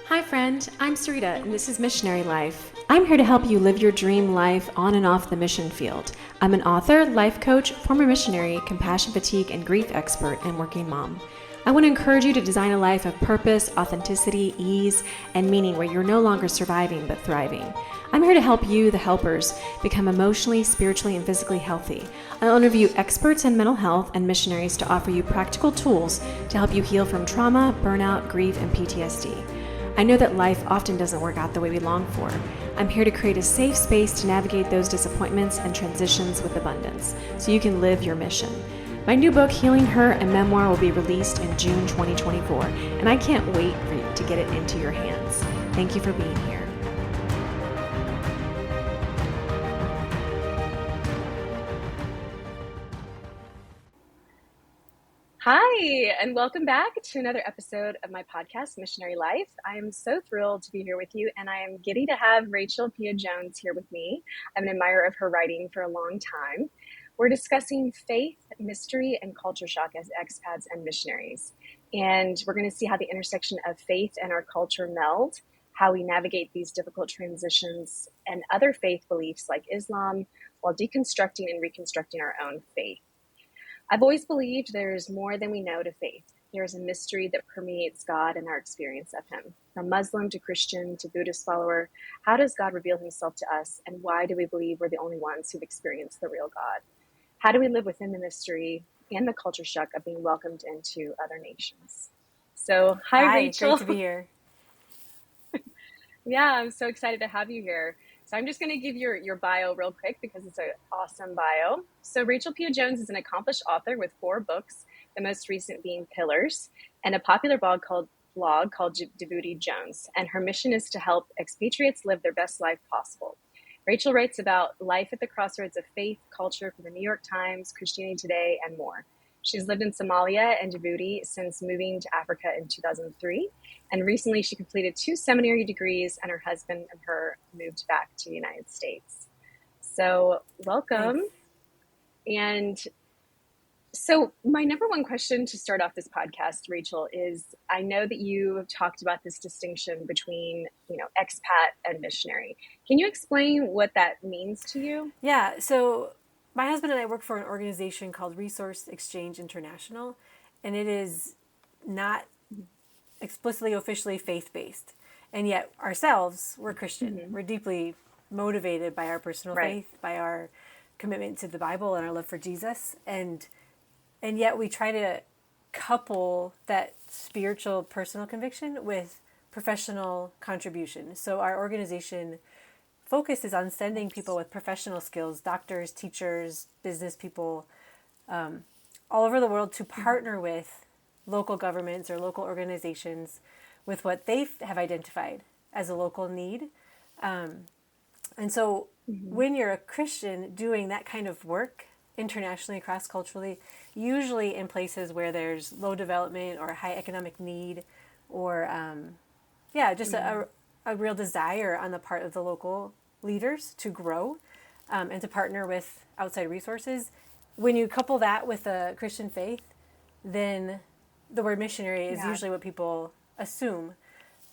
Hi friend, I'm Sarita and this is Missionary Life. I'm here to help you live your dream life on and off the mission field. I'm an author, life coach, former missionary, compassion fatigue and grief expert, and working mom. I want to encourage you to design a life of purpose, authenticity, ease, and meaning where you're no longer surviving but thriving. I'm here to help you, the helpers, become emotionally, spiritually, and physically healthy. I'll interview experts in mental health and missionaries to offer you practical tools to help you heal from trauma, burnout, grief, and PTSD. I know that life often doesn't work out the way we long for. I'm here to create a safe space to navigate those disappointments and transitions with abundance, so you can live your mission. My new book, Healing Her, a memoir, will be released in June 2024, and I can't wait for you to get it into your hands. Thank you for being here. Hi, and welcome back to another episode of my podcast, Missionary Life. I am so thrilled to be here with you, and I am giddy to have Rachel Pieh Jones here with me. I'm an admirer of her writing for a long time. We're discussing faith, mystery, and culture shock as expats and missionaries. And we're going to see how the intersection of faith and our culture meld, how we navigate these difficult transitions and other faith beliefs like Islam, while deconstructing and reconstructing our own faith. I've always believed there's more than we know to faith. There's a mystery that permeates God and our experience of Him. From Muslim to Christian to Buddhist follower, how does God reveal Himself to us, and why do we believe we're the only ones who've experienced the real God? How do we live within the mystery and the culture shock of being welcomed into other nations? So, hi, Rachel. Great to be here. Yeah, I'm so excited to have you here. So I'm just going to give your bio real quick because it's an awesome bio. So Rachel Pieh Jones is an accomplished author with 4 books, the most recent being Pillars, and a popular blog called Djibouti Jones. And her mission is to help expatriates live their best life possible. Rachel writes about life at the crossroads of faith, culture for the New York Times, Christianity Today, and more. She's lived in Somalia and Djibouti since moving to Africa in 2003. And recently she completed 2 seminary degrees, and her husband and her moved back to the United States. So welcome. Thanks. And so my number one question to start off this podcast, Rachel, is I know that you have talked about this distinction between, expat and missionary. Can you explain what that means to you? Yeah, so my husband and I work for an organization called Resource Exchange International, and it is not explicitly officially faith-based. And yet ourselves, we're Christian. Mm-hmm. We're deeply motivated by our personal faith, by our commitment to the Bible and our love for Jesus. And yet we try to couple that spiritual personal conviction with professional contribution. So our organization focus is on sending people with professional skills, doctors, teachers, business people, all over the world to partner with local governments or local organizations with what they have identified as a local need. And so when you're a Christian doing that kind of work internationally, cross-culturally, usually in places where there's low development or high economic need or, just a real desire on the part of the local leaders to grow and to partner with outside resources. When you couple that with a Christian faith, then the word missionary is usually what people assume.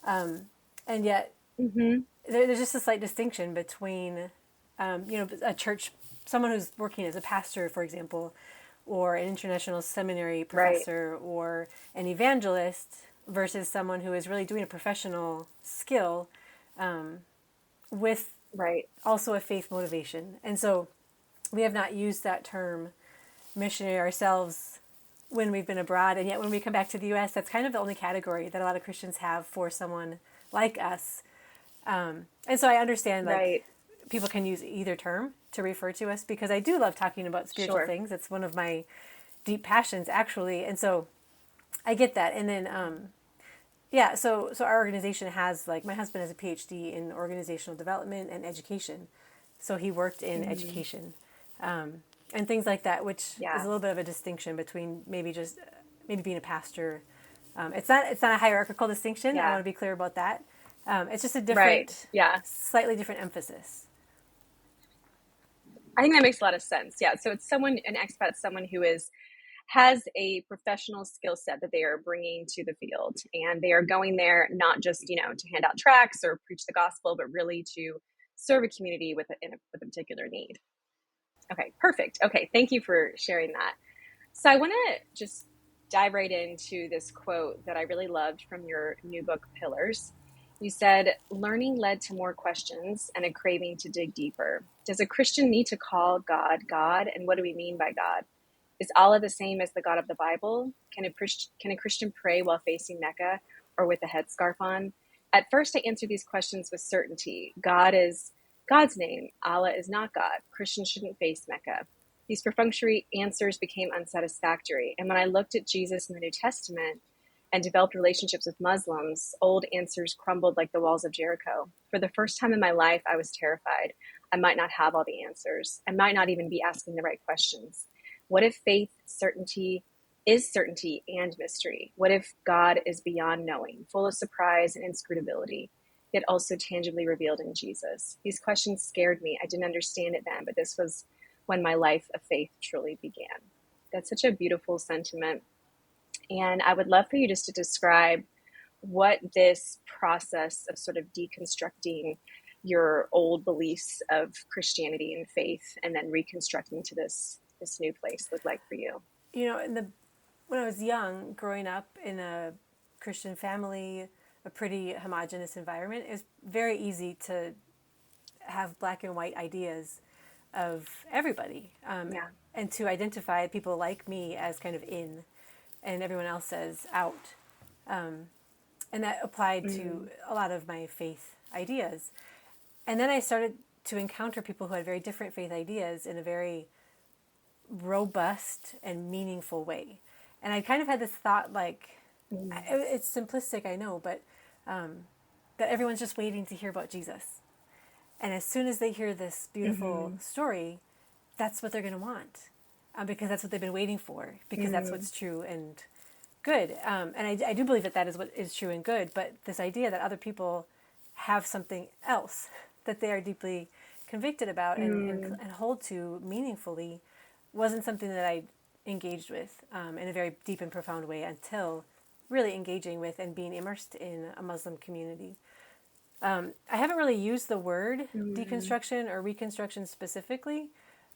And yet there's just a slight distinction between, a church, someone who's working as a pastor, for example, or an international seminary professor or an evangelist versus someone who is really doing a professional skill with also a faith motivation. And so we have not used that term missionary ourselves when we've been abroad. And yet when we come back to the U.S., that's kind of the only category that a lot of Christians have for someone like us. And so I understand people can use either term to refer to us because I do love talking about spiritual things. It's one of my deep passions, actually. And so I get that. And then, so our organization has, my husband has a PhD in organizational development and education. So he worked in education and things like that, which is a little bit of a distinction between maybe being a pastor. It's not a hierarchical distinction. I want to be clear about that. It's just a different, slightly different emphasis. I think that makes a lot of sense. Yeah. So it's someone, an expat, someone who has a professional skill set that they are bringing to the field, and they are going there not just to hand out tracts or preach the gospel, but really to serve a community with a particular need. Okay, perfect. Okay, thank you for sharing that. So I want to just dive right into this quote that I really loved from your new book, Pillars. You said, learning led to more questions and a craving to dig deeper. Does a Christian need to call God God? And what do we mean by God? Is Allah the same as the God of the Bible? Can a Christian pray while facing Mecca or with a headscarf on? At first, I answered these questions with certainty. God is God's name. Allah is not God. Christians shouldn't face Mecca. These perfunctory answers became unsatisfactory. And when I looked at Jesus in the New Testament and developed relationships with Muslims, old answers crumbled like the walls of Jericho. For the first time in my life, I was terrified. I might not have all the answers. I might not even be asking the right questions. What if faith certainty is certainty and mystery? What if God is beyond knowing, full of surprise and inscrutability, yet also tangibly revealed in Jesus? These questions scared me. I didn't understand it then, but this was when my life of faith truly began. That's such a beautiful sentiment. And I would love for you just to describe what this process of sort of deconstructing your old beliefs of Christianity and faith and then reconstructing to this new place looked like for you. When I was young, growing up in a Christian family, a pretty homogenous environment, it was very easy to have black and white ideas of everybody, Yeah. and to identify people like me as kind of in, and everyone else as out. And that applied Mm, to a lot of my faith ideas. And then I started to encounter people who had very different faith ideas in a very robust and meaningful way. And I kind of had this thought like, mm, it's simplistic, I know, but that everyone's just waiting to hear about Jesus. And as soon as they hear this beautiful mm-hmm, story, that's what they're going to want, because that's what they've been waiting for, because that's mm, what's true and good. And I do believe that that is what is true and good. But this idea that other people have something else that they are deeply convicted about mm, and hold to meaningfully wasn't something that I engaged with in a very deep and profound way until really engaging with and being immersed in a Muslim community. I haven't really used the word mm, deconstruction or reconstruction specifically,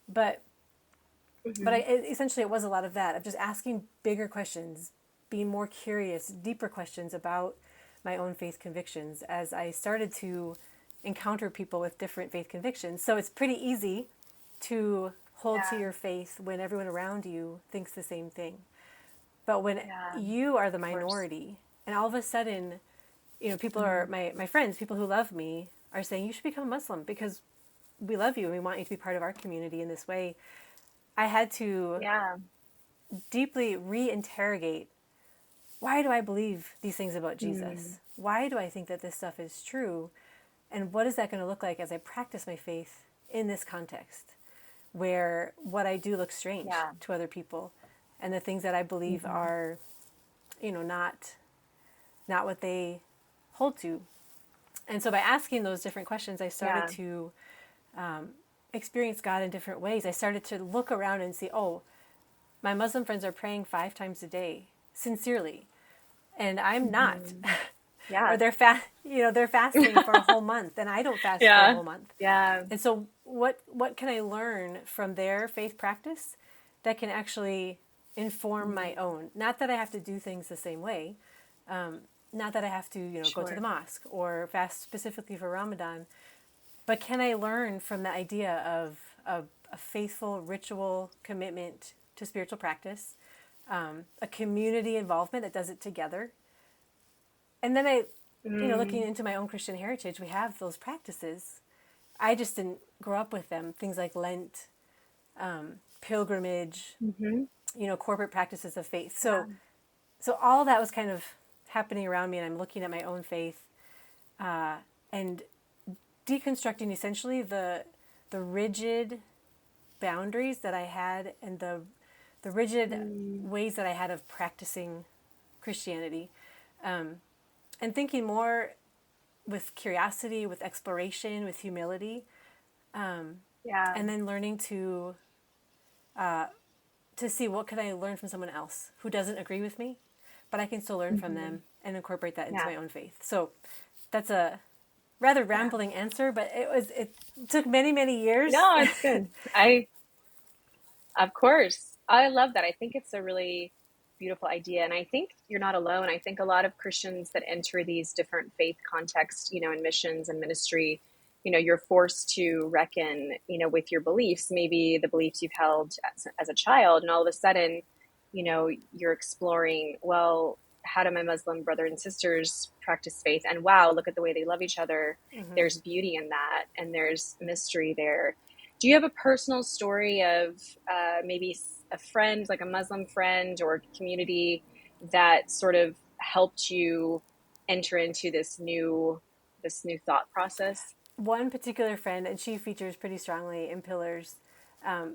but mm-hmm. essentially it was a lot of that, of just asking bigger questions, being more curious, deeper questions about my own faith convictions as I started to encounter people with different faith convictions. So it's pretty easy to hold to Yeah, your faith when everyone around you thinks the same thing. But when yeah, you are the of course. minority, and all of a sudden, people are Mm, my friends, people who love me, are saying you should become a Muslim because we love you and we want you to be part of our community in this way. I had to yeah. deeply reinterrogate, why do I believe these things about Mm, Jesus? Why do I think that this stuff is true? And what is that going to look like as I practice my faith in this context where what I do looks strange yeah. to other people and the things that I believe Mm-hmm. are, not what they hold to. And so by asking those different questions, I started Yeah. to experience God in different ways. I started to look around and see, oh, my Muslim friends are praying 5 times a day, sincerely, and I'm not. Mm-hmm. Or Yeah. they're fasting for a whole month, and I don't fast for a Yeah. whole month. Yeah. And so, what can I learn from their faith practice that can actually inform my Mm, own? Not that I have to do things the same way. Not that I have to, go to the sure. mosque or fast specifically for Ramadan, but can I learn from the idea of a faithful ritual commitment to spiritual practice, a community involvement that does it together? And then looking Mm, into my own Christian heritage, we have those practices. I just didn't grow up with them. Things like Lent, pilgrimage, mm-hmm. corporate practices of faith. Yeah. So all that was kind of happening around me, and I'm looking at my own faith and deconstructing essentially the rigid boundaries that I had and the rigid Mm, ways that I had of practicing Christianity, and thinking more with curiosity, with exploration, with humility, Yeah. and then learning to see what could I learn from someone else who doesn't agree with me, but I can still learn from Hmm. them and incorporate that into Yeah. my own faith. So that's a rather Yeah. rambling answer, but it took many, many years. No, it's good. Of course. I love that. I think it's a really beautiful idea. And I think you're not alone. I think a lot of Christians that enter these different faith contexts, in missions and ministry, you're forced to reckon, with your beliefs, maybe the beliefs you've held as a child. And all of a sudden, you're exploring, well, how do my Muslim brother and sisters practice faith? And wow, look at the way they love each other. Hmm. There's beauty in that, and there's mystery there. Do you have a personal story of maybe a friend, like a Muslim friend or community, that sort of helped you enter into this new thought process? One particular friend, and she features pretty strongly in Pillars,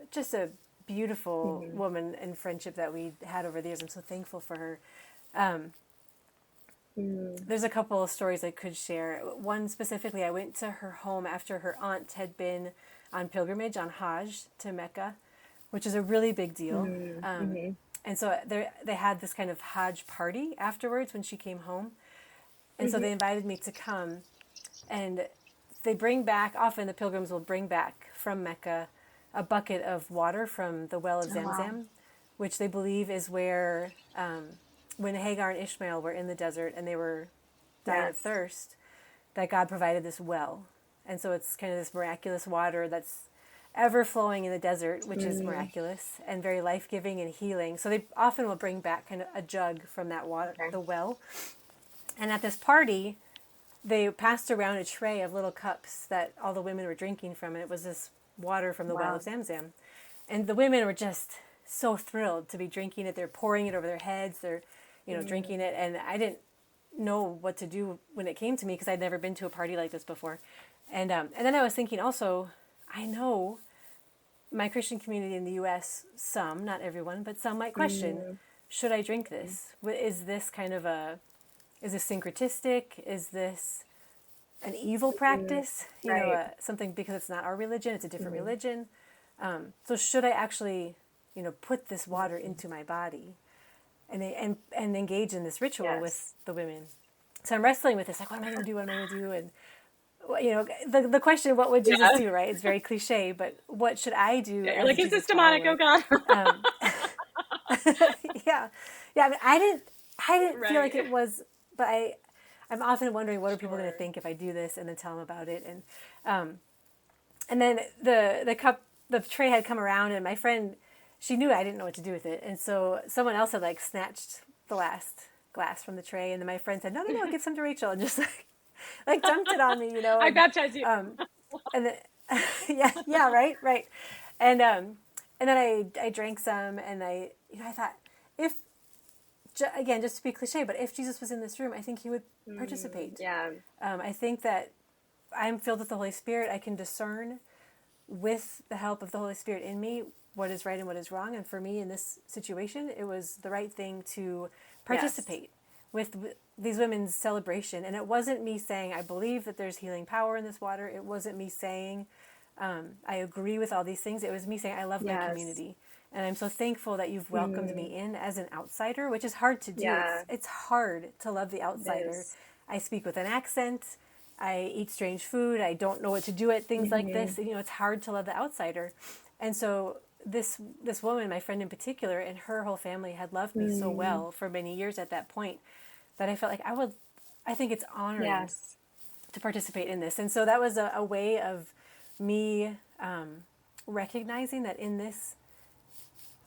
just a beautiful Hmm. woman and friendship that we had over the years. I'm so thankful for her. Um, Mm. there's a couple of stories I could share. One specifically, I went to her home after her aunt had been on pilgrimage on Hajj to Mecca, which is a really big deal. Mm. Hmm. And so they had this kind of Hajj party afterwards when she came home. And so Hmm. they invited me to come. And they bring back, often the pilgrims will bring back from Mecca a bucket of water from the well of Oh, wow. Zamzam, which they believe is where, when Hagar and Ishmael were in the desert and they were dying of Yes. thirst, that God provided this well. And so it's kind of this miraculous water that's ever flowing in the desert, which is Mm. miraculous and very life giving and healing. So they often will bring back kind of a jug from that water, Okay. the well. And at this party, they passed around a tray of little cups that all the women were drinking from, and it was this water from the well Wow. of Zamzam. And the women were just so thrilled to be drinking it. They're pouring it over their heads. They're, Mm. drinking it. And I didn't know what to do when it came to me because I'd never been to a party like this before. And then I was thinking also, I know my Christian community in the U.S. Some, not everyone, but some might question: Mm. should I drink this? Is this kind of is this syncretistic? Is this an evil Mm. practice? Right. Something because it's not our religion; it's a different Hmm. religion. So should I actually, put this water Hmm. into my body and engage in this ritual with Yes. the women? So I'm wrestling with this, like, what am I going to do? What am I going to do? And the question, what would Jesus Yeah. do? Right? It's very cliche, but what should I do Yeah. You're as a like, is this Jesus demonic? Oh follower? God. Um, yeah, yeah. I mean, I didn't feel Right. like it was, but I'm often wondering what are people going to Sure. think if I do this and then tell them about it. And then the tray had come around, and my friend, she knew I didn't know what to do with it, and so someone else had like snatched the last glass from the tray, and then my friend said, "No, no, no, give some to Rachel," and just like dumped it on me, I baptize you. and then, yeah, yeah, right, right, and and then I drank some, and I thought, if again, just to be cliche, but if Jesus was in this room, I think he would Mm. participate. Yeah. I think that I'm filled with the Holy Spirit. I can discern with the help of the Holy Spirit in me what is right and what is wrong. And for me in this situation, it was the right thing to Yes. participate with these women's celebration. And it wasn't me saying, I believe that there's healing power in this water. It wasn't me saying, I agree with all these things. It was me saying, I love my Yes. community. And I'm so thankful that you've welcomed Mm. me in as an outsider, which is hard to do. Yeah. It's hard to love the It outsider. is. I speak with an accent. I eat strange food. I don't know what to do at things like Mm-hmm. this. It's hard to love the outsider. And so this woman, my friend in particular, and her whole family had loved me so Mm. well for many years at that point that I felt like I think it's honoring Yes. to participate in this. And so that was a way of me recognizing that in this,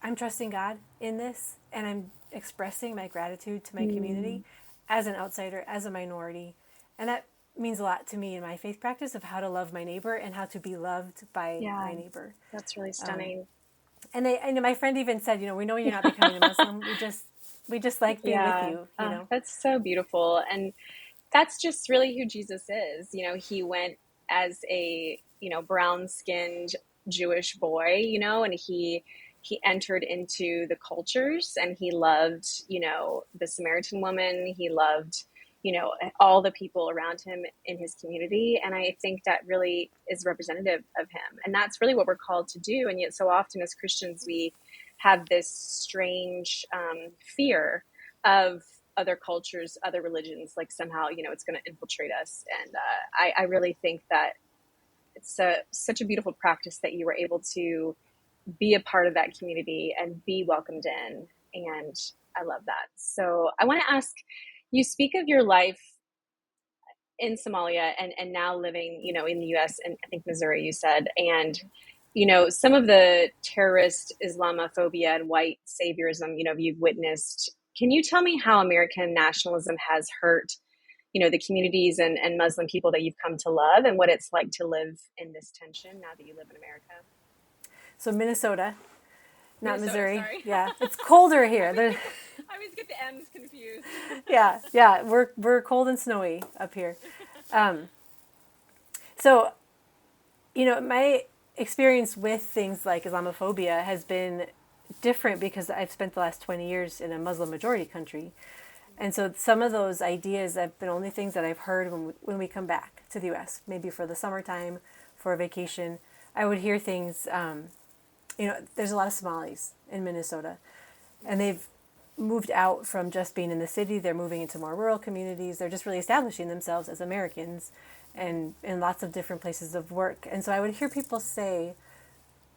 I'm trusting God in this, and I'm expressing my gratitude to my community Mm. as an outsider, as a minority. And that means a lot to me in my faith practice of how to love my neighbor and how to be loved by Yeah. my neighbor. That's really stunning. And my friend even said, we know you're not becoming a Muslim. We just like being with Yeah. you. That's so beautiful. And that's just really who Jesus is. He went as a, brown skinned Jewish boy, and he entered into the cultures, and he loved, the Samaritan woman. He loved, all the people around him in his community. And I think that really is representative of him. And that's really what we're called to do. And yet so often as Christians, we have this strange fear of other cultures, other religions, like somehow, it's going to infiltrate us. And I really think that it's such a beautiful practice that you were able to be a part of that community and be welcomed in. And I love that. So I want to ask, you speak of your life in Somalia and now living, in the US and I think Missouri, you said, and, some of the terrorist Islamophobia and white saviorism, you've witnessed. Can you tell me how American nationalism has hurt, the communities and Muslim people that you've come to love, and what it's like to live in this tension now that you live in America? So Minnesota, not Minnesota, Missouri. sorry. Yeah, it's colder here. I always get the M's confused. Yeah, we're cold and snowy up here. So, my experience with things like Islamophobia has been different because I've spent the last 20 years in a Muslim majority country. And so some of those ideas have been only things that I've heard when we come back to the U.S., maybe for the summertime, for a vacation. I would hear things, there's a lot of Somalis in Minnesota, and they've moved out from just being in the city. They're moving into more rural communities. They're just really establishing themselves as Americans and in lots of different places of work. And so I would hear people say,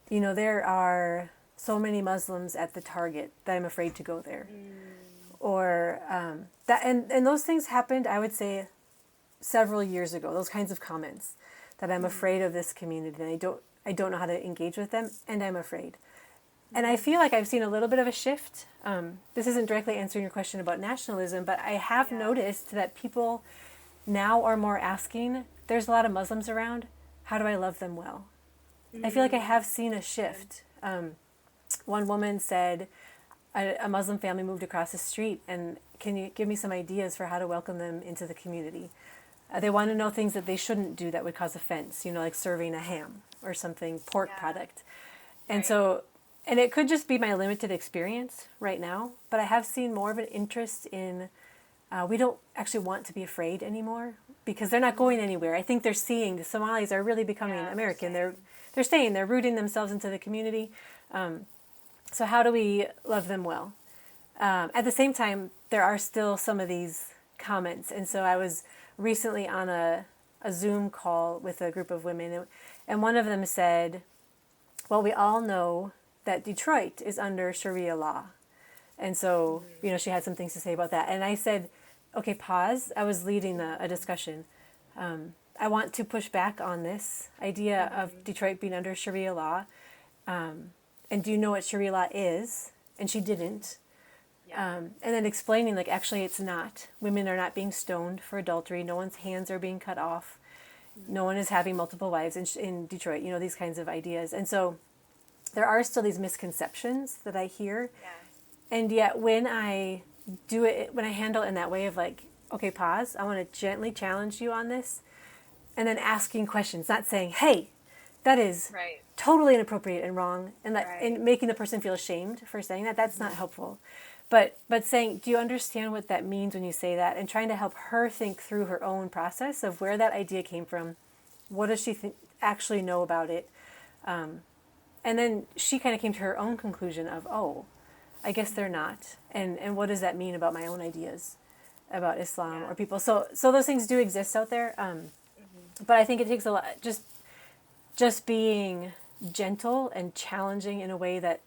there are so many Muslims at the Target that I'm afraid to go there. Or that, and those things happened, I would say, several years ago, those kinds of comments, that I'm afraid of this community and I don't know how to engage with them, and I'm afraid. And I feel like I've seen a little bit of a shift. This isn't directly answering your question about nationalism, but I have noticed that people now are more asking, there's a lot of Muslims around, how do I love them well? I feel like I have seen a shift. One woman said, a Muslim family moved across the street, and can you give me some ideas for how to welcome them into the community? They want to know things that they shouldn't do that would cause offense, like serving a ham or something, pork product. And so, and it could just be my limited experience right now, but I have seen more of an interest in, we don't actually want to be afraid anymore because they're not going anywhere. I think they're seeing the Somalis are really becoming American. They're staying, they're rooting themselves into the community. So how do we love them well? At the same time, there are still some of these comments. And so I was recently on a Zoom call with a group of women, and one of them said, well, we all know that Detroit is under Sharia law. And so, she had some things to say about that. And I said, okay, pause. I was leading a discussion. I want to push back on this idea of Detroit being under Sharia law. And do you know what Sharia law is? And she didn't. And then explaining, actually it's not. Women are not being stoned for adultery. No one's hands are being cut off. No one is having multiple wives in Detroit, these kinds of ideas. And so there are still these misconceptions that I hear. Yes. And yet when I do it, when I handle it in that way of okay, pause, I want to gently challenge you on this. And then asking questions, not saying, hey, that is totally inappropriate and wrong, and and making the person feel ashamed for saying that. That's not helpful. But saying, do you understand what that means when you say that? And trying to help her think through her own process of where that idea came from. What does she actually know about it? And then she kind of came to her own conclusion of, oh, I guess they're not. And what does that mean about my own ideas about Islam or people? So those things do exist out there. But I think it takes a lot, just being gentle and challenging in a way that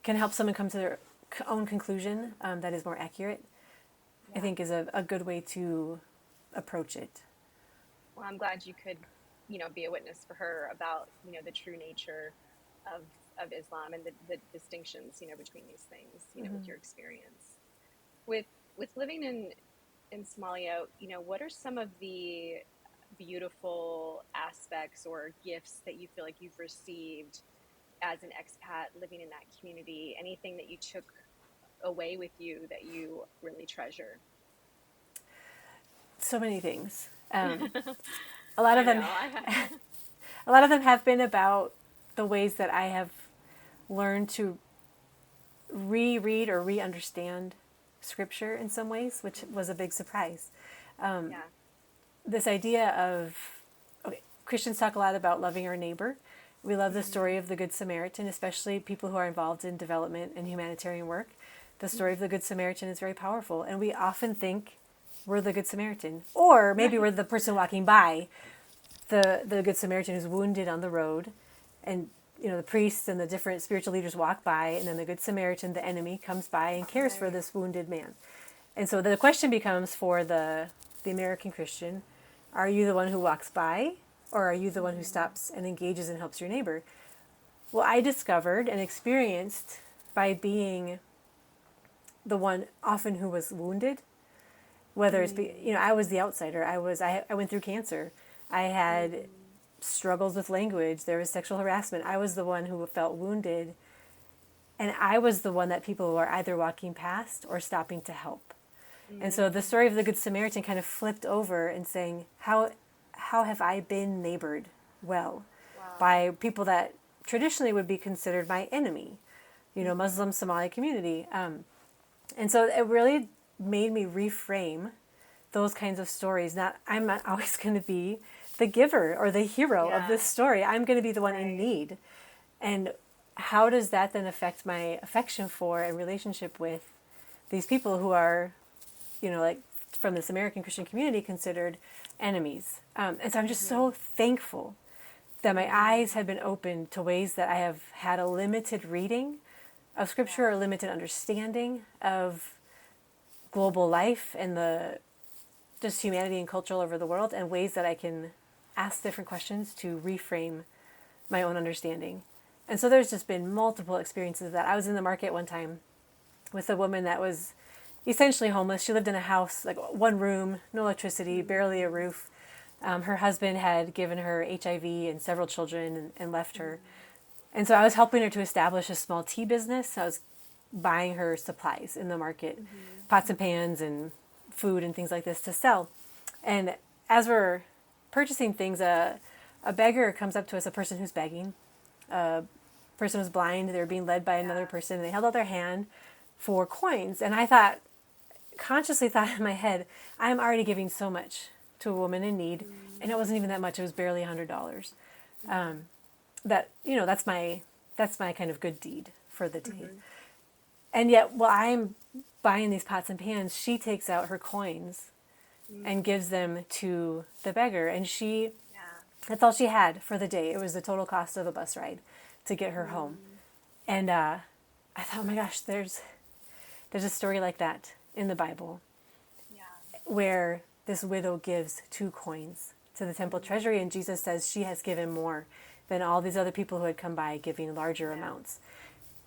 can help someone come to their own conclusion that is more accurate, I think is a good way to approach it. Well, I'm glad you could, be a witness for her about, the true nature of Islam and the distinctions, between these things, with your experience. With living in Somalia, what are some of the beautiful aspects or gifts that you feel like you've received as an expat living in that community? Anything that you took away with you that you really treasure? So many things. A lot of them, a lot of them have been about the ways that I have learned to reread or re-understand scripture in some ways, which was a big surprise. Yeah. This idea of, okay, Christians talk a lot about loving our neighbor. We love the story Mm-hmm. of the Good Samaritan, especially people who are involved in development and humanitarian work. The story of Mm-hmm. the Good Samaritan is very powerful, and we often think we're the Good Samaritan, or maybe Right. we're the person walking by, the Good Samaritan who's wounded on the road, and the priests and the different spiritual leaders walk by, and then the Good Samaritan, the enemy, comes by and cares for Right. this wounded man. And so the question becomes for the American Christian: are you the one who walks by, or are you the one who Mm-hmm. stops and engages and helps your neighbor? Well, I discovered and experienced by being the one often who was wounded, whether I was the outsider. I went through cancer. I had Mm-hmm. struggles with language. There was sexual harassment. I was the one who felt wounded, and I was the one that people were either walking past or stopping to help. And so the Mm-hmm. story of the Good Samaritan kind of flipped over and saying, how have I been neighbored well Wow. by people that traditionally would be considered my enemy, Mm-hmm. Muslim Somali community. And so it really made me reframe those kinds of stories. Not I'm not always going to be the giver or the hero of Yeah. this story. I'm going to be the one in Right. need. And how does that then affect my affection for and relationship with these people who are, like from this American Christian community, considered enemies? And so I'm just Mm-hmm. so thankful that my eyes Mm-hmm. have been opened to ways that I have had a limited reading of Scripture Yeah. or limited understanding of global life and the just humanity and culture all over the world, and ways that I can ask different questions to reframe my own understanding. And so there's just been multiple experiences of that. I was in the market one time with a woman that was essentially homeless. She lived in a house, like one room, no electricity, barely a Mm-hmm. roof. Her husband had given her HIV and several children and left her. And so I was helping her to establish a small tea business. I was buying her supplies in the market, Mm-hmm. pots and pans and food and things like this to sell. And as we're purchasing things, a beggar comes up to us, a person who's begging. A person was blind. They were being led by another Yeah. person. And they held out their hand for coins. And I thought, consciously thought in my head, I'm already giving so much to a woman in need. And it wasn't even that much. It was barely $100. Mm-hmm. That's my kind of good deed for the day. Mm-hmm. And yet, while I'm buying these pots and pans, she takes out her coins and Mm-hmm. gives them to the beggar. And Yeah. that's all she had for the day. It was the total cost of the bus ride to get her home. Mm-hmm. And I thought, oh my gosh, there's a story like that in the Bible Yeah. where this widow gives 2 coins to the temple treasury, Mm-hmm. and Jesus says she has given more than all these other people who had come by giving larger Yeah. amounts.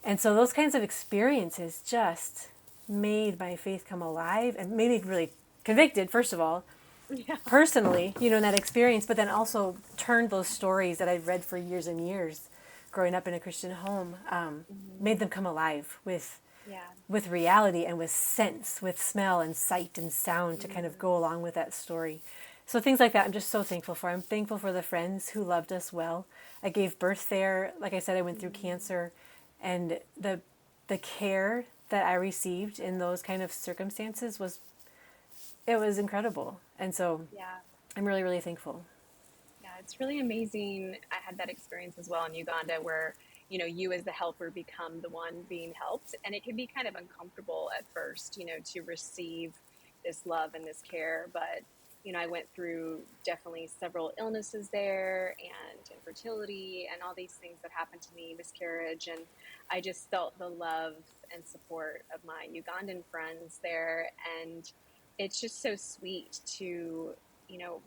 And so those kinds of experiences just made my faith come alive and made me really convicted, first of all, Yeah. personally, in that experience, but then also turned those stories that I'd read for years and years growing up in a Christian home, Mm-hmm. made them come alive Yeah. with reality and with sense, with smell and sight and sound to kind of Mm-hmm. go along with that story. So things like that I'm just so thankful for. I'm thankful for the friends who loved us well. I gave birth there. Like I said, I went through Mm-hmm. cancer, and the care that I received in those kind of circumstances was incredible. And so Yeah. I'm really, really thankful. Yeah, it's really amazing. I had that experience as well in Uganda where, you as the helper become the one being helped. And it can be kind of uncomfortable at first, to receive this love and this care. But, I went through definitely several illnesses there and infertility and all these things that happened to me, miscarriage. And I just felt the love and support of my Ugandan friends there. And it's just so sweet to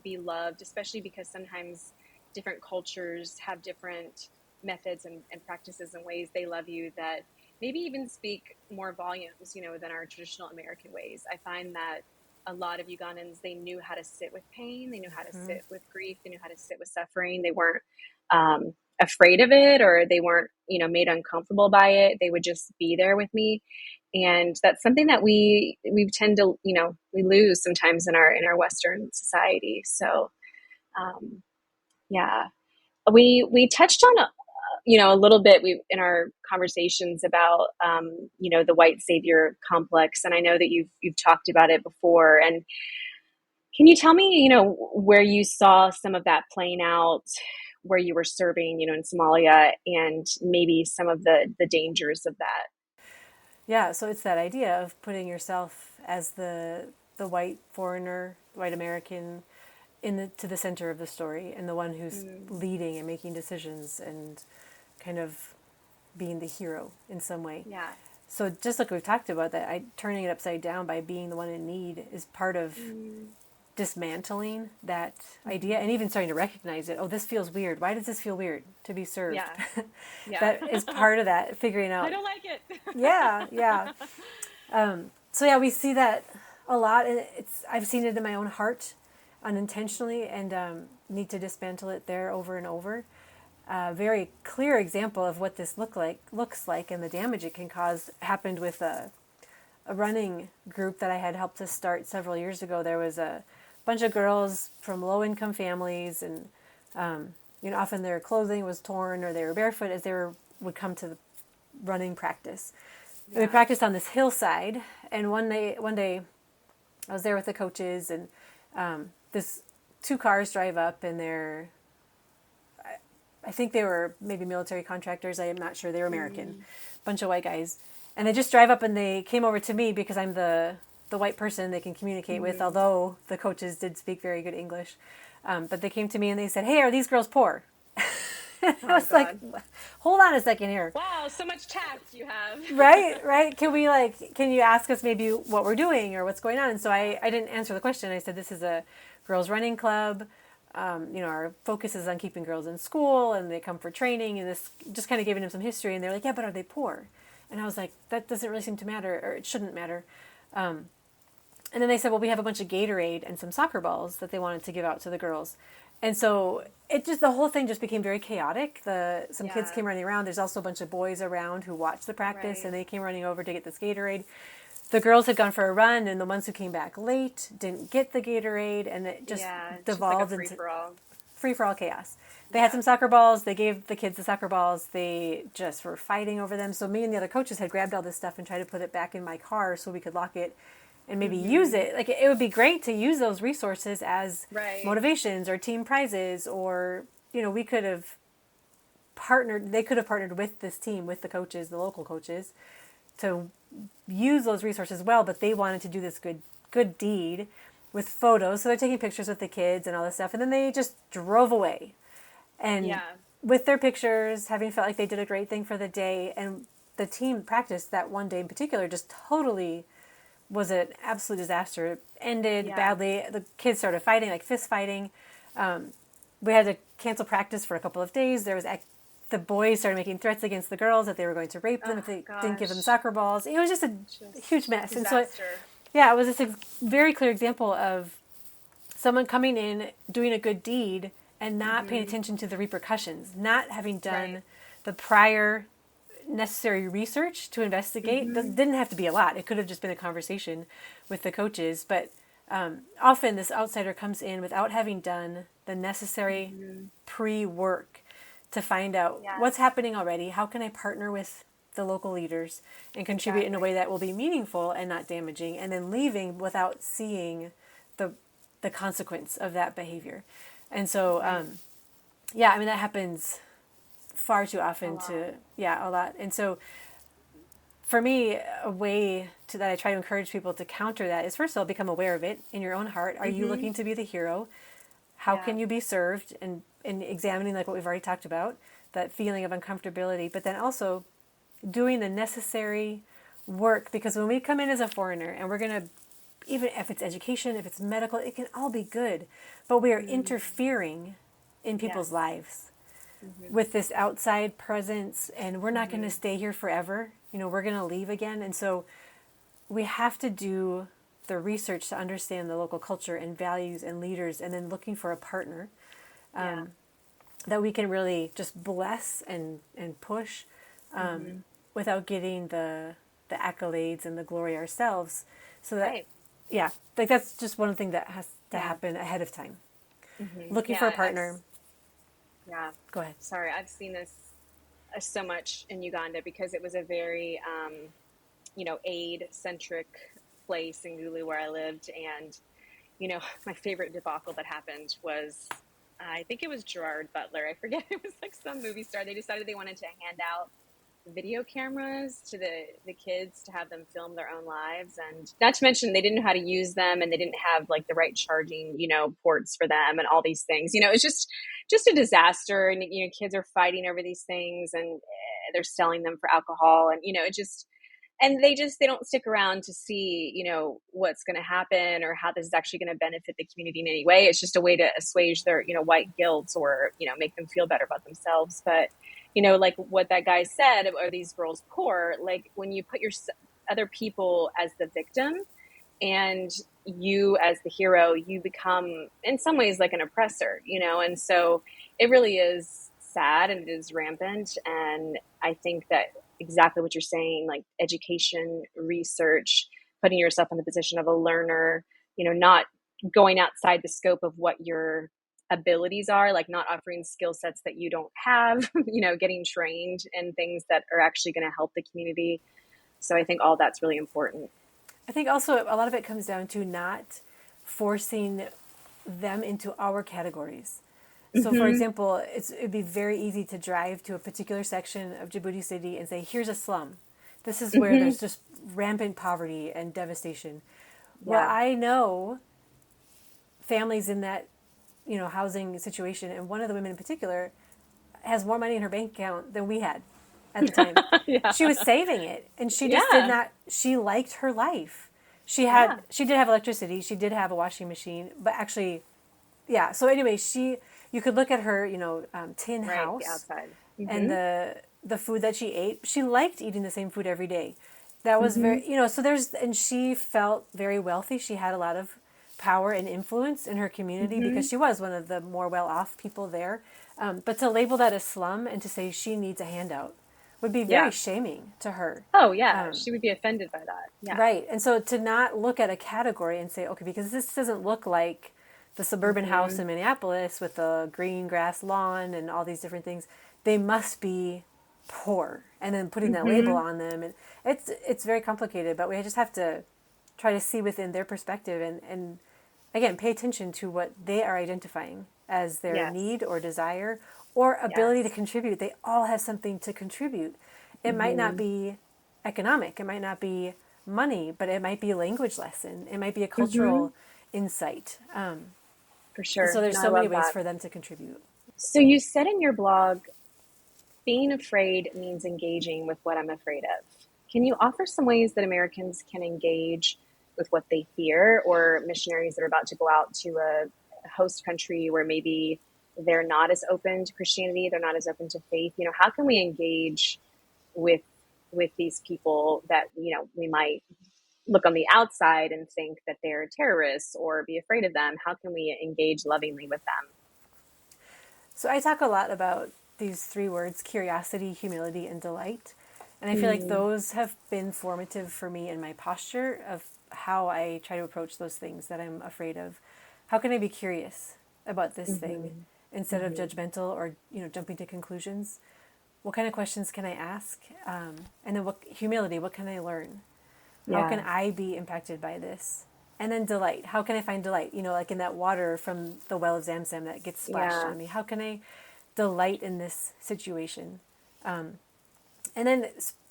be loved, especially because sometimes different cultures have different methods and practices and ways they love you that maybe even speak more volumes, than our traditional American ways. I find that a lot of Ugandans, they knew how to sit with pain, they knew how to sit with grief, they knew how to sit with suffering. They weren't afraid of it, or they weren't, made uncomfortable by it. They would just be there with me, and that's something that we tend to we lose sometimes in our Western society. So um, yeah, we touched on a little bit we in our conversations about the white savior complex, and I know that you've talked about it before. And Can you tell me, where you saw some of that playing out, where you were serving, in Somalia, and maybe some of the dangers of that? Yeah, so it's that idea of putting yourself as the white foreigner, white American in to the center of the story, and the one who's Mm, leading and making decisions and kind of being the hero in some way. yeah. So just like we've talked about, that turning it upside down by being the one in need is part of Mm, dismantling that idea, hmm. and even starting to recognize it. Oh, this feels weird. Why does this feel weird to be served? Yeah. Yeah. That is part of that, figuring I out. don't like it. Yeah, yeah. So yeah, we see that a lot, and I've seen it in my own heart, unintentionally, and need to dismantle it there over and over. A very clear example of what this looks like, and the damage it can cause happened with a running group that I had helped to start several years ago. There was a bunch of girls from low income families, and often their clothing was torn or they were barefoot as would come to the running practice. And we Yeah. practiced on this hillside, and one day I was there with the coaches, and this two cars drive up, and I think they were maybe military contractors. I am not sure. They were American, Mm, bunch of white guys, and they just drive up and they came over to me because I'm the white person they can communicate with. hmm. Although the coaches did speak very good English, but they came to me and they said, "Hey, are these girls poor?" I Oh was like, God. "Hold on a second here." Wow, so much tact you have. Right. Can you ask us maybe what we're doing or what's going on? And so I didn't answer the question. I said, this is a girls running club. Our focus is on keeping girls in school, and they come for training, and this just kind of giving them some history. And they're like, yeah, but are they poor? And I was like, that doesn't really seem to matter, or it shouldn't matter. And then they said, well, we have a bunch of Gatorade and some soccer balls that they wanted to give out to the girls. And so the whole thing just became very chaotic. Some kids Yeah. came running around. There's also a bunch of boys around who watched the practice, Right. and they came running over to get this Gatorade. The girls had gone for a run, and the ones who came back late didn't get the Gatorade, and it just Yeah. It's just like a devolved free into for all. free for all chaos. They had Yeah. some soccer balls. They gave the kids the soccer balls. They just were fighting over them. So me and the other coaches had grabbed all this stuff and tried to put it back in my car so we could lock it and maybe use Hmm. it. Like, it would be great to use those resources as Right. motivations or team prizes, or we could have partnered. They could have partnered with this team, with the coaches, the local coaches, to use those resources well. But they wanted to do this good deed with photos, so they're taking pictures with the kids and all this stuff, and then they just drove away. And Yeah. with their pictures, having felt like they did a great thing for the day, and the team practice that one day in particular just totally was an absolute disaster. It ended Yeah. badly. The kids started fighting, like fist fighting. We had to cancel practice for a couple of days. The boys started making threats against the girls that they were going to rape them Oh if they didn't give them gosh. soccer balls. It was just a huge Just mess. And so, disaster. yeah, it was this very clear example of someone coming in, doing a good deed, and not paying Hmm. attention to the repercussions, not having Right. done the prior necessary research to investigate. Hmm. Didn't have to be a lot. It could have just been a conversation with the coaches. But often this outsider comes in without having done the necessary Hmm. pre-work to find out what's Yes. happening already. How can I partner with the local leaders and contribute in a way Exactly. that will be meaningful and not damaging, and then leaving without seeing the the consequence of that behavior. And so, Right. yeah, I mean, that happens far too A often lot. a lot. And so for me, a way that I try to encourage people to counter that is, first of all, become aware of it in your own heart. Are you Hmm. looking to be the hero? How Yeah. can you be served? And examining, like what we've already talked about, that feeling of uncomfortability, but then also doing the necessary work. Because when we come in as a foreigner, and we're going to, even if it's education, if it's medical, it can all be good, but we are Mm. interfering in people's Yes. lives Hmm. with this outside presence, and we're not going to Hmm. stay here forever. We're going to leave again. And so we have to do the research to understand the local culture and values and leaders, and then looking for a partner Yeah. that we can really just bless and push, Hmm. without getting the accolades and the glory ourselves. So that, Right. yeah, like that's just one thing that has to Yeah. happen ahead of time. Hmm. Looking for a Yeah. partner. Yeah. Go ahead. Sorry, I've seen this so much in Uganda because it was a very, aid centric place in Gulu where I lived. And, my favorite debacle that happened was, I think it was Gerard Butler. I forget. It was like some movie star. They decided they wanted to hand out video cameras to the kids to have them film their own lives, and not to mention they didn't know how to use them, and they didn't have like the right charging ports for them, and all these things. It's just a disaster, and kids are fighting over these things, and they're selling them for alcohol, and it just, and they don't stick around to see what's going to happen or how this is actually going to benefit the community in any way. It's just a way to assuage their white guilt, or make them feel better about themselves. But like what that guy said, are these girls poor? Like, when you put your other people as the victim and you as the hero, you become in some ways like an oppressor, and so it really is sad, and it is rampant. And I think that exactly what you're saying, like education, research, putting yourself in the position of a learner, not going outside the scope of what your abilities are, like not offering skill sets that you don't have, getting trained in things that are actually going to help the community. So I think all that's really important. I think also a lot of it comes down to not forcing them into our categories. So, for Mm-hmm. example, it'd be very easy to drive to a particular section of Djibouti City and say, here's a slum. This is where Mm-hmm. there's just rampant poverty and devastation. Well, Yeah. I know families in that, housing situation, and one of the women in particular has more money in her bank account than we had at the time. Yeah. She was saving it, and she just did Yeah. not. She liked her life. Yeah. She did have electricity. She did have a washing machine, but actually, yeah. So anyway, you could look at her, tin Right. The house outside. and Mm-hmm. the food that she ate. She liked eating the same food every day. That was Mm-hmm. very, so and she felt very wealthy. She had a lot of power and influence in her community Mm-hmm. because she was one of the more well off people there. But to label that a slum and to say she needs a handout would be very Yeah. shaming to her. Oh, yeah. She would be offended by that. Yeah. Right. And so to not look at a category and say, okay, because this doesn't look like the suburban house Mm-hmm. in Minneapolis with the green grass lawn and all these different things, they must be poor. And then putting that label Mm-hmm. on them. And it's very complicated, but we just have to try to see within their perspective and again, pay attention to what they are identifying as their Yes. need or desire or ability to Yes. contribute. They all have something to contribute. It might not Mm-hmm. be economic, it might not be money, but it might be a language lesson, it might be a Mm-hmm. cultural insight. For And so sure. there's No, I so many love ways that. for them to contribute. So you said in your blog, being afraid means engaging with what I'm afraid of. Can you offer some ways that Americans can engage with what they fear, or missionaries that are about to go out to a host country where maybe they're not as open to Christianity, they're not as open to faith? How can we engage with these people that we might look on the outside and think that they're terrorists or be afraid of them? How can we engage lovingly with them? So I talk a lot about these three words: curiosity, humility, and delight. And I feel like Mm, those have been formative for me in my posture of how I try to approach those things that I'm afraid of. How can I be curious about this thing mhm, instead of mhm. judgmental or jumping to conclusions? What kind of questions can I ask? And then what humility? What can I learn? How can Yeah. I be impacted by this? And then delight. How can I find delight? Like in that water from the well of Zamzam that gets splashed Yeah. on me. How can I delight in this situation? And then,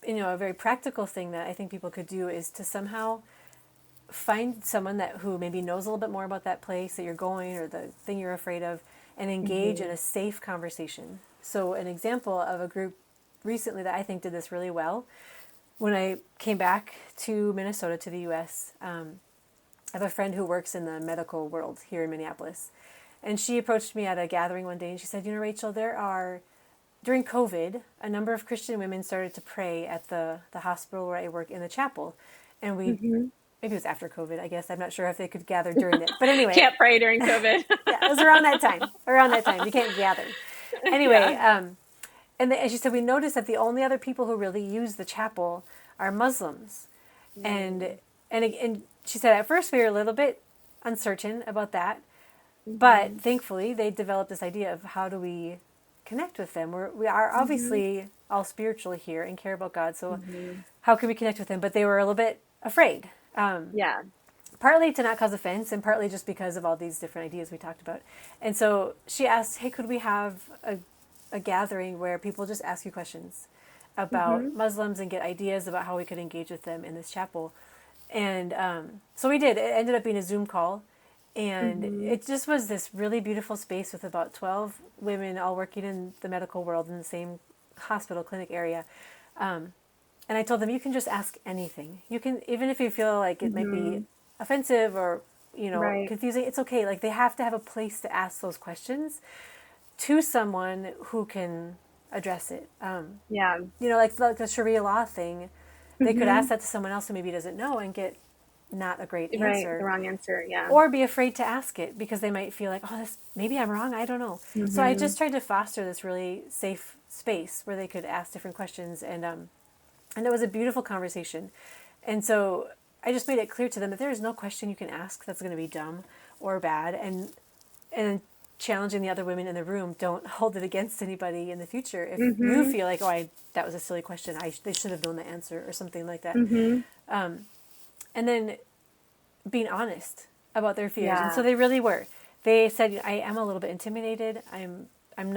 a very practical thing that I think people could do is to somehow find someone who maybe knows a little bit more about that place that you're going or the thing you're afraid of, and engage in Mhm. a safe conversation. So, an example of a group recently that I think did this really well, when I came back to Minnesota, to the U.S., I have a friend who works in the medical world here in Minneapolis. And she approached me at a gathering one day and she said, Rachel, during COVID, a number of Christian women started to pray at the hospital where I work in the chapel. And Mhm. maybe it was after COVID, I guess. I'm not sure if they could gather during it. But anyway, Can't pray during COVID. yeah, it was around that time. Around that time. You can't gather. Anyway, Yeah. and she said, we noticed that the only other people who really use the chapel are Muslims. And, Mm. and she said, at first we were a little bit uncertain about that. But Mhm. thankfully, they developed this idea of how do we connect with them. We are Mhm. obviously all spiritual here and care about God. So Mhm. how can we connect with them? But they were a little bit afraid. Yeah. partly to not cause offense and partly just because of all these different ideas we talked about. And so she asked, hey, could we have a gathering where people just ask you questions about Mm-hmm. Muslims and get ideas about how we could engage with them in this chapel? And so we did. It ended up being a Zoom call. And Mm-hmm. it just was this really beautiful space with about 12 women all working in the medical world in the same hospital clinic area. And I told them, you can just ask anything. You can, even if you feel like it might be Mm-hmm. offensive or, Right. confusing, it's okay. Like they have to have a place to ask those questions to someone who can address it. Yeah. Like the Sharia law thing, they could Mm-hmm. ask that to someone else who maybe doesn't know and get not a great Right. The answer, wrong answer. Yeah. or be afraid to ask it because they might feel like, oh, this maybe I'm wrong. I don't know. So I Mm-hmm. just tried to foster this really safe space where they could ask different questions, and it was a beautiful conversation. And so I just made it clear to them that there is no question you can ask that's going to be dumb or bad, and challenging the other women in the room. Don't hold it against anybody in the future if you Mm-hmm. feel like, that was a silly question. They should have known the answer or something like that. Mm-hmm. And then being honest about their fears. And so Yeah. they really were. They said, I am a little bit intimidated. I'm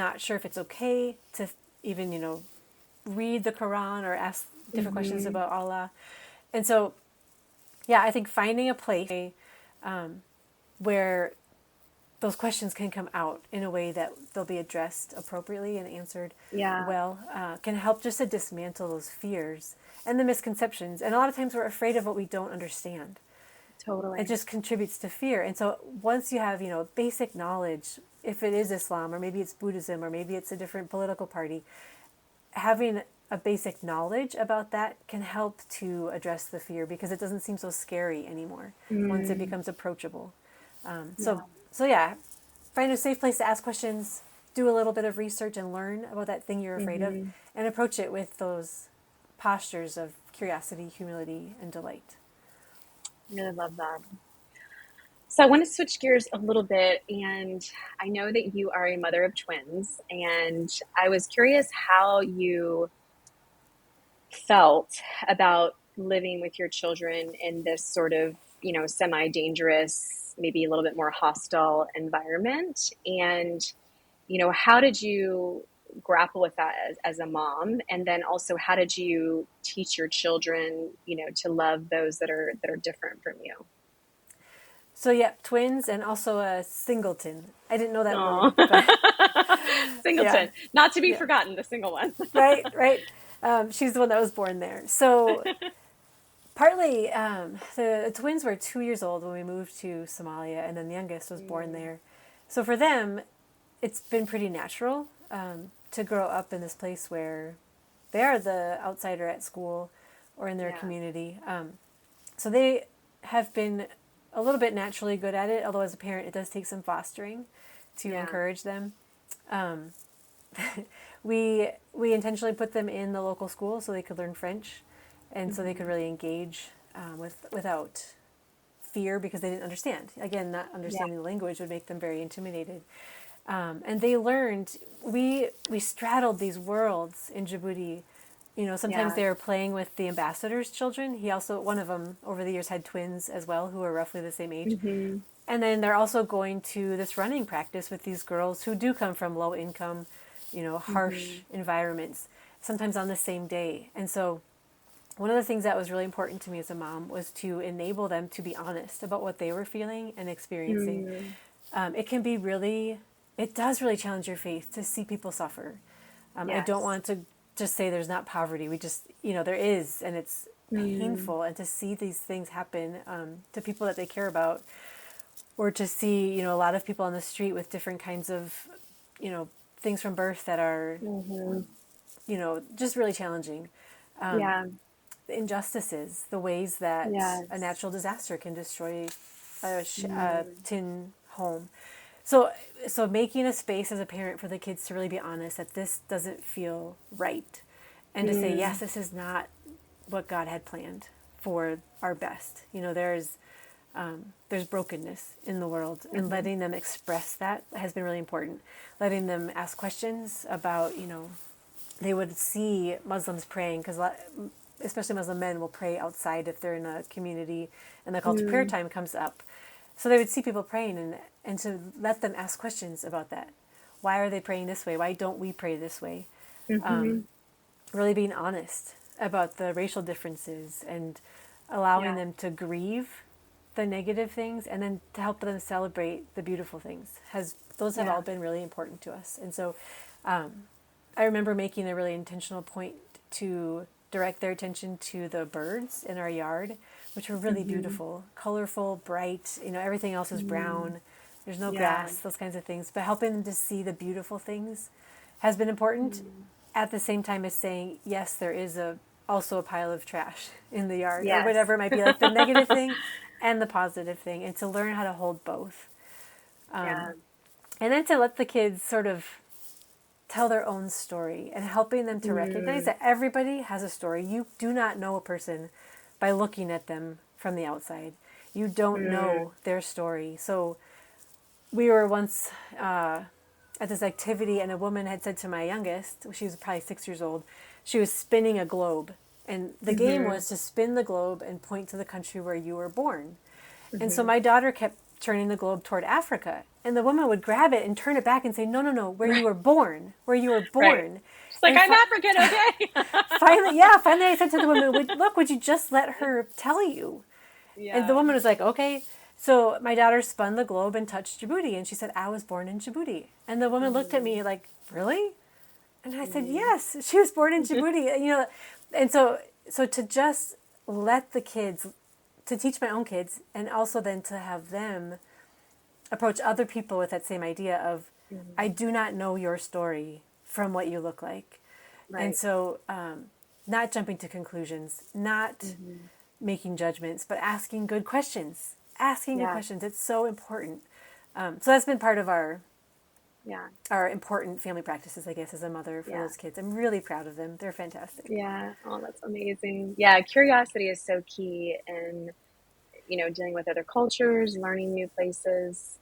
not sure if it's okay to even, read the Quran or ask different questions Mm-hmm. about Allah. And so, yeah, I think finding a place where those questions can come out in a way that they'll be addressed appropriately and answered Yeah. well can help just to dismantle those fears and the misconceptions. And a lot of times we're afraid of what we don't understand. It Totally. just contributes to fear. And so once you have, basic knowledge, if it is Islam or maybe it's Buddhism or maybe it's a different political party, having a basic knowledge about that can help to address the fear because it doesn't seem so scary anymore once it Mm. becomes approachable. Um, Yeah. so, so yeah, find a safe place to ask questions, do a little bit of research and learn about that thing you're afraid of, Mm-hmm. and approach it with those postures of curiosity, humility, and delight. Really love that. So I want to switch gears a little bit, and I know that you are a mother of twins, and I was curious how you felt about living with your children in this sort of, semi-dangerous, maybe a little bit more hostile environment. And, how did you grapple with that as a mom? And then also, how did you teach your children, to love those that are different from you? So yeah, twins and also a singleton. I didn't know that word, Oh, but yeah, Singleton, not to be yeah, forgotten, the single one. right. She's the one that was born there. So partly, the twins were 2 years old when we moved to Somalia, and then the youngest was born Mm, there. So for them, it's been pretty natural to grow up in this place where they are the outsider at school or in their yeah, community. So they have been a little bit naturally good at it, although as a parent, it does take some fostering to yeah. encourage them. We intentionally put them in the local school so they could learn French, and so they could Hmm. really engage without fear because they didn't understand. Again, not Yeah, understanding the language would make them very intimidated. And they learned. We straddled these worlds in Djibouti. Sometimes yeah. they were playing with the ambassador's children. He also, one of them over the years had twins as well who are roughly the same age. Hmm. And then they're also going to this running practice with these girls who do come from low income, harsh Hmm. environments, sometimes on the same day. And so one of the things that was really important to me as a mom was to enable them to be honest about what they were feeling and experiencing. Hmm. It does really challenge your faith to see people suffer. I don't Yes. want to just say there's not poverty. We just, there is, and it's Mm. painful. And to see these things happen to people that they care about, or to see, a lot of people on the street with different kinds of, things from birth that are, Hmm. just really challenging. Yeah. The injustices, the ways that a Yes. natural disaster can destroy a Mm. tin home. So, so making a space as a parent for the kids to really be honest that this doesn't feel right, and to say Mm. yes, this is not what God had planned for our best. There's brokenness in the world, and Hmm. letting them express that has been really important. Letting them ask questions about, they would see Muslims praying because especially Muslim men, will pray outside if they're in a community and the call to prayer Mm, time comes up. So they would see people praying and to let them ask questions about that. Why are they praying this way? Why don't we pray this way? mm-hmm. Really being honest about the racial differences and allowing Yeah. them to grieve the negative things and then to help them celebrate the beautiful things. Those have Yeah. all been really important to us. And so I remember making a really intentional point to direct their attention to the birds in our yard, which were really Mm-hmm. beautiful, colorful, bright. Everything else is Mm, brown. There's no yeah. grass, those kinds of things. But helping them to see the beautiful things has been important. Mm, At the same time as saying, yes, there is also a pile of trash in the yard or yes. whatever it might be, like the negative thing and the positive thing, and to learn how to hold both. Yeah. And then to let the kids sort of tell their own story and helping them to recognize Mm, that everybody has a story. You do not know a person by looking at them from the outside. You don't mm, know their story. So we were once at this activity, and a woman had said to my youngest, she was probably 6 years old, she was spinning a globe. And the game mm-hmm. was to spin the globe and point to the country where you were born. And so Mm-hmm. my daughter kept turning the globe toward Africa. And the woman would grab it and turn it back and say, no, no, no, where you Right. were born, where you were Right. born. She's like, And I'm African, okay? finally I said to the woman, would you just let her tell you? And the Yeah. woman was like, okay. So my daughter spun the globe and touched Djibouti. And she said, I was born in Djibouti. And the woman looked at Mm-hmm. me like, really? And I said, Mm-hmm. yes, she was born in Djibouti. And so to just let the kids, to teach my own kids, and also then to have them approach other people with that same idea of, I Mm-hmm. do not know your story from what you look like. And Right. so not jumping to conclusions, not Mm-hmm. making judgments, but asking good questions. Asking good Yeah. questions. It's so important. So that's been part of Yeah. our important family practices, I guess, as a mother for Yeah. those kids. I'm really proud of them. They're fantastic. Yeah. Oh, that's amazing. Yeah. Curiosity is so key in, dealing with other cultures, learning new places.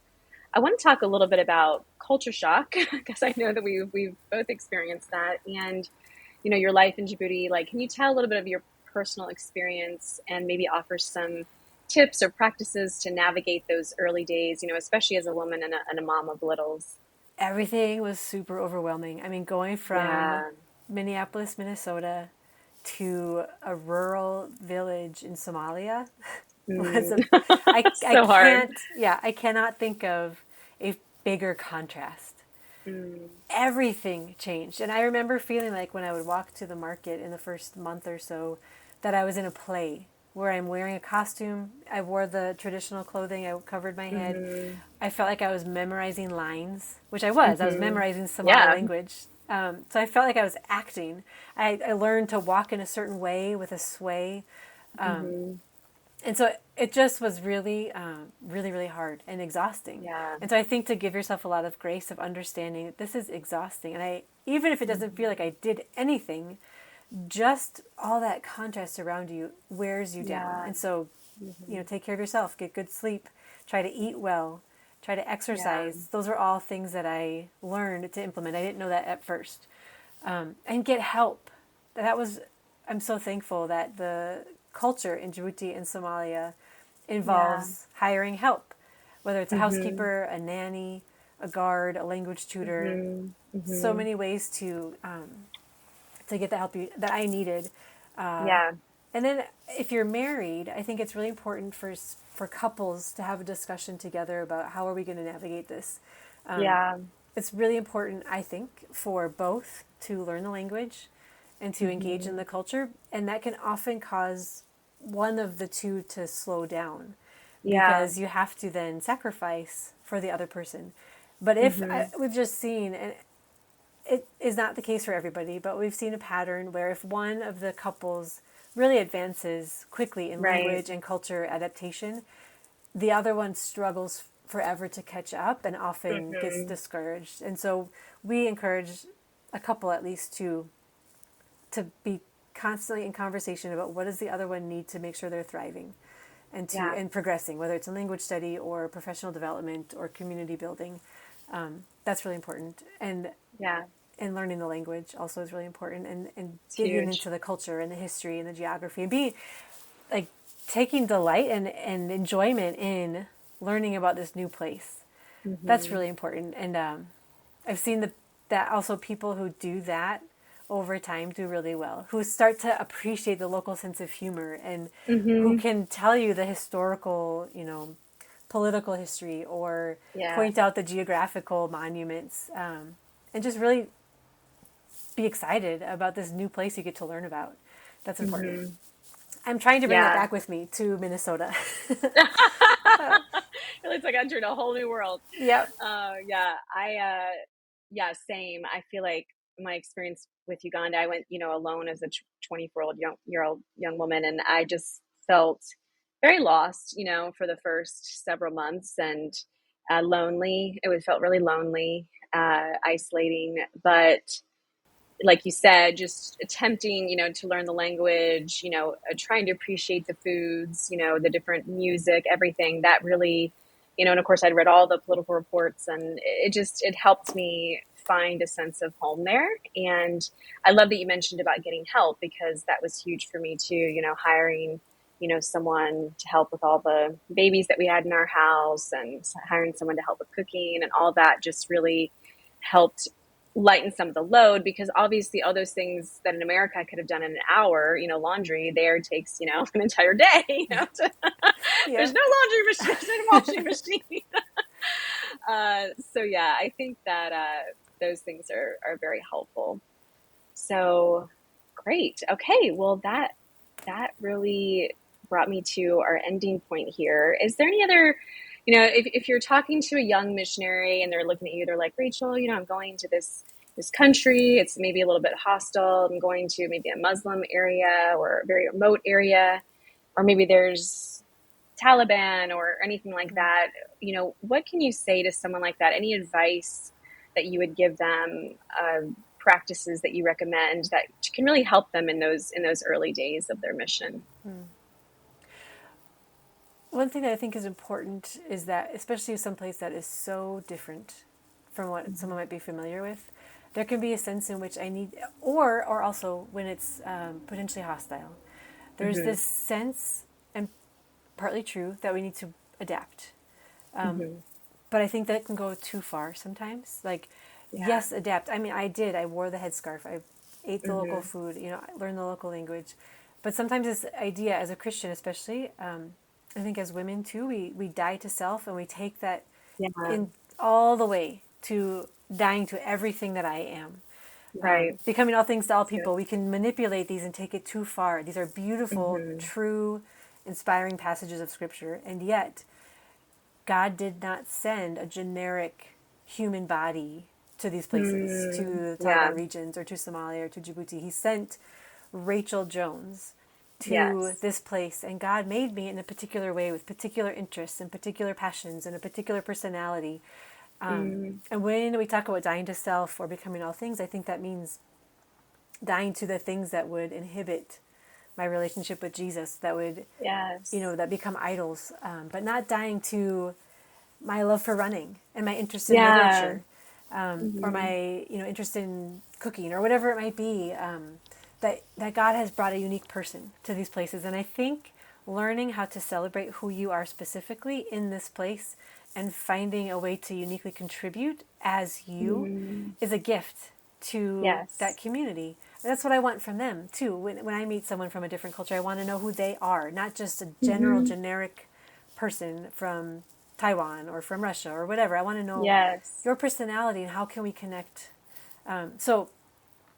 I want to talk a little bit about culture shock because I know that we've both experienced that, and your life in Djibouti. Like, can you tell a little bit of your personal experience and maybe offer some tips or practices to navigate those early days? Especially as a woman and a mom of littles. Everything was super overwhelming. I mean, going from Yeah. Minneapolis, Minnesota to a rural village in Somalia was Mm. a I So hard. can't, yeah, I cannot think of a bigger contrast. Mm. Everything changed. And I remember feeling like when I would walk to the market in the first month or so that I was in a play where I'm wearing a costume. I wore the traditional clothing, I covered my head. Mm-hmm. I felt like I was memorizing lines, which I was. I was Mm-hmm. memorizing Somali Yeah. language. So I felt like I was acting. I learned to walk in a certain way with a sway. Mm-hmm. And so it just was really, really, really hard and exhausting. Yeah. And so I think to give yourself a lot of grace of understanding that this is exhausting. And even if it doesn't feel like I did anything, just all that contrast around you wears you down. Yeah. And so, Mm-hmm. take care of yourself, get good sleep, try to eat well, try to Yeah. exercise. Those are all things that I learned to implement. I didn't know that at first. And get help. I'm so thankful that the culture in Djibouti and Somalia Yeah. involves hiring help, whether it's a Mm-hmm. housekeeper, a nanny, a guard, a language tutor. Mm-hmm. So Mm-hmm. many ways to get the help that I needed. Yeah. And then if you're married, I think it's really important for couples to have a discussion together about how are we going to navigate this. Yeah. It's really important, I think, for both to learn the language and to engage in Mm-hmm. the culture, and that can often cause one of the two to slow down Yeah. because you have to then sacrifice for the other person. But if Mm-hmm. we've just seen, and it is not the case for everybody, but we've seen a pattern where if one of the couples really advances quickly in Right. language and culture adaptation, the other one struggles forever to catch up and often gets Mm-hmm. discouraged. And so we encourage a couple at least to be constantly in conversation about what does the other one need to make sure they're thriving Yeah. and progressing, whether it's in language study or professional development or community building. That's really important. And Yeah. and learning the language also is really important, and It's digging huge. into the culture and the history and the geography, and being like taking delight and enjoyment in learning about this new place. That's Hmm. really important. And I've seen that also people who do that over time do really well, who start to appreciate the local sense of humor, and who Hmm. can tell you the historical, political history, or Yeah. point out the geographical monuments, and just really be excited about this new place you get to learn about. That's important. Hmm. I'm trying to bring that Yeah. back with me to Minnesota. It's like entered a whole new world. Yep. Yeah, yeah, same. I feel like my experience with Uganda, I went, alone as a 24-year-old young woman, and I just felt very lost, for the first several months, and lonely. It felt really lonely, isolating, but like you said, just attempting, to learn the language, trying to appreciate the foods, the different music, everything that really, and of course I'd read all the political reports, and it helped me find a sense of home there. And I love that you mentioned about getting help, because that was huge for me too, hiring, someone to help with all the babies that we had in our house, and hiring someone to help with cooking and all that just really helped lighten some of the load, because obviously all those things that in America I could have done in an hour, laundry there takes, an entire day, there's Yep. no laundry machine, there's no washing machine. So yeah, I think that those things are very helpful. So great. Okay. Well, that really brought me to our ending point here. Is there any other, if you're talking to a young missionary and they're looking at you, they're like, Rachel, I'm going to this country. It's maybe a little bit hostile. I'm going to maybe a Muslim area or a very remote area, or maybe there's Taliban or anything like that. What can you say to someone like that? Any advice that you would give them? Practices that you recommend that can really help them in those early days of their mission? One thing that I think is important is that, especially someplace that is so different from what someone might be familiar with, there can be a sense in which I need, or also when it's potentially hostile, there's Hmm. this sense, and partly true, that we need to adapt. Hmm. But I think that can go too far sometimes. Like, Yeah. yes, adapt. I mean, I did. I wore the headscarf. I ate the local Hmm. food. I learned the local language. But sometimes this idea, as a Christian especially, I think as women too, we die to self, and we take that Yeah. in all the way to dying to everything that I am. Right. Becoming all things to all That's good. people. We can manipulate these and take it too far. These are beautiful, Hmm. true, inspiring passages of Scripture, and yet God did not send a generic human body to these places, to Hmm. the Yeah. Taliban regions or to Somalia or to Djibouti. He sent Rachel Jones to Yes. this place, and God made me in a particular way with particular interests and particular passions and a particular personality. Mm. And when we talk about dying to self or becoming all things, I think that means dying to the things that would inhibit my relationship with Jesus, that would, Yes. that become idols, but not dying to my love for running and my interest in Yeah. literature, or Hmm. my interest in cooking or whatever it might be. That God has brought a unique person to these places, and I think learning how to celebrate who you are specifically in this place and finding a way to uniquely contribute as you Mm. is a gift to that Yes. community. And that's what I want from them too. When I meet someone from a different culture, I want to know who they are, not just a general Hmm. generic person from Taiwan or from Russia or whatever. I want to know Yes. your personality and how can we connect. So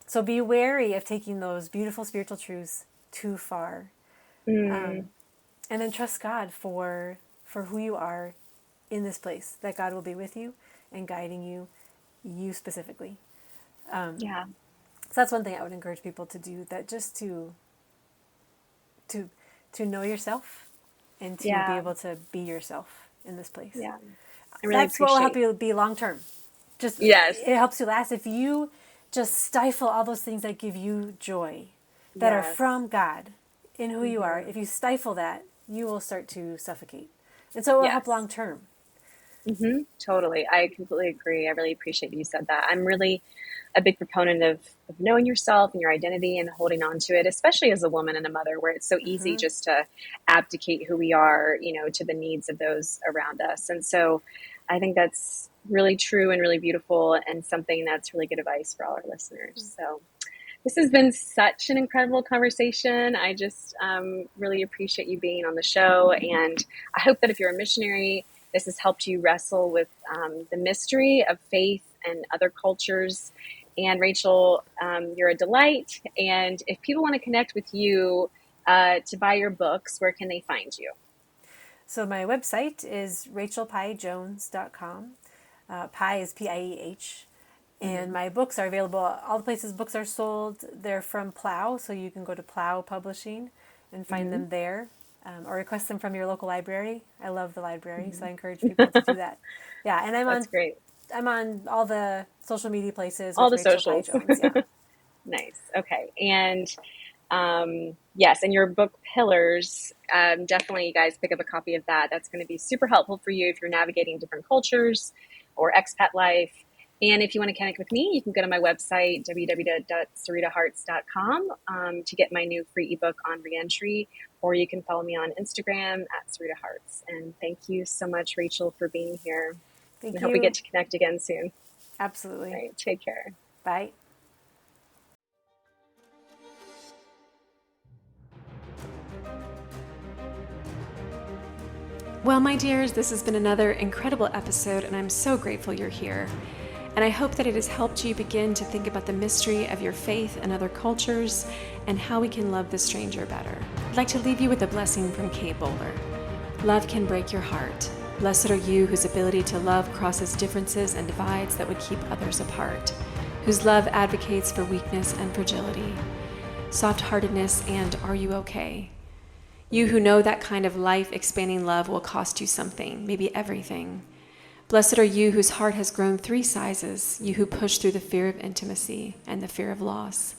so be wary of taking those beautiful spiritual truths too far, Mm. and then trust God for who you are in this place. That God will be with you and guiding you specifically. Yeah. So that's one thing I would encourage people to do. That just to to know yourself and to be Yeah. able to be yourself in this place. Yeah. I really That's what will help appreciate. you be long term. Just Yes. it helps you last if you just stifle all those things that give you joy, that are Yes. from God in who you are. Hmm. If you stifle that, you will start to suffocate, and so it will help Yes. long term. Totally. I completely agree. I really appreciate that you said that. I'm really a big proponent of knowing yourself and your identity and holding on to it, especially as a woman and a mother, where it's so easy just to abdicate who we are, to the needs of those around us. And so I think that's really true and really beautiful and something that's really good advice for all our listeners. So this has been such an incredible conversation. I just really appreciate you being on the show. And I hope that if you're a missionary, this has helped you wrestle with the mystery of faith and other cultures. And Rachel, you're a delight. And if people want to connect with you to buy your books, where can they find you? So my website is rachelpiehjones.com. Pieh is Pieh. And my books are available all the places books are sold. They're from Plow, so you can go to Plow Publishing and find them there, or request them from your local library. I love the library, so I encourage people to do that. Yeah, and That's great. I'm on all the social media places All with the Rachel Pieh socials. Jones. Yeah. Nice. Okay. And yes, and your book Pillars, definitely you guys pick up a copy of that. That's going to be super helpful for you if you're navigating different cultures or expat life. And if you want to connect with me, you can go to my website, www.saritahearts.com, to get my new free ebook on reentry, or you can follow me on Instagram at Sarita Hearts. And thank you so much, Rachel, for being here. Thank I hope we you. get to connect again soon. Absolutely. All right, take care. Bye. Well, my dears, this has been another incredible episode, and I'm so grateful you're here. And I hope that it has helped you begin to think about the mystery of your faith and other cultures and how we can love the stranger better. I'd like to leave you with a blessing from Kate Bowler. Love can break your heart. Blessed are you whose ability to love crosses differences and divides that would keep others apart, whose love advocates for weakness and fragility, soft-heartedness, and are you okay? You who know that kind of life-expanding love will cost you something, maybe everything. Blessed are you whose heart has grown 3 sizes, you who push through the fear of intimacy and the fear of loss.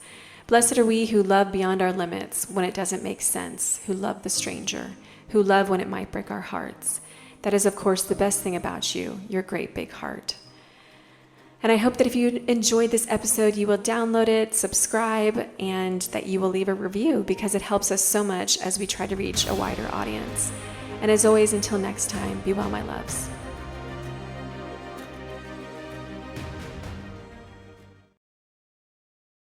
Blessed are we who love beyond our limits when it doesn't make sense, who love the stranger, who love when it might break our hearts. That is, of course, the best thing about you, your great big heart. And I hope that if you enjoyed this episode, you will download it, subscribe, and that you will leave a review because it helps us so much as we try to reach a wider audience. And as always, until next time, be well, my loves.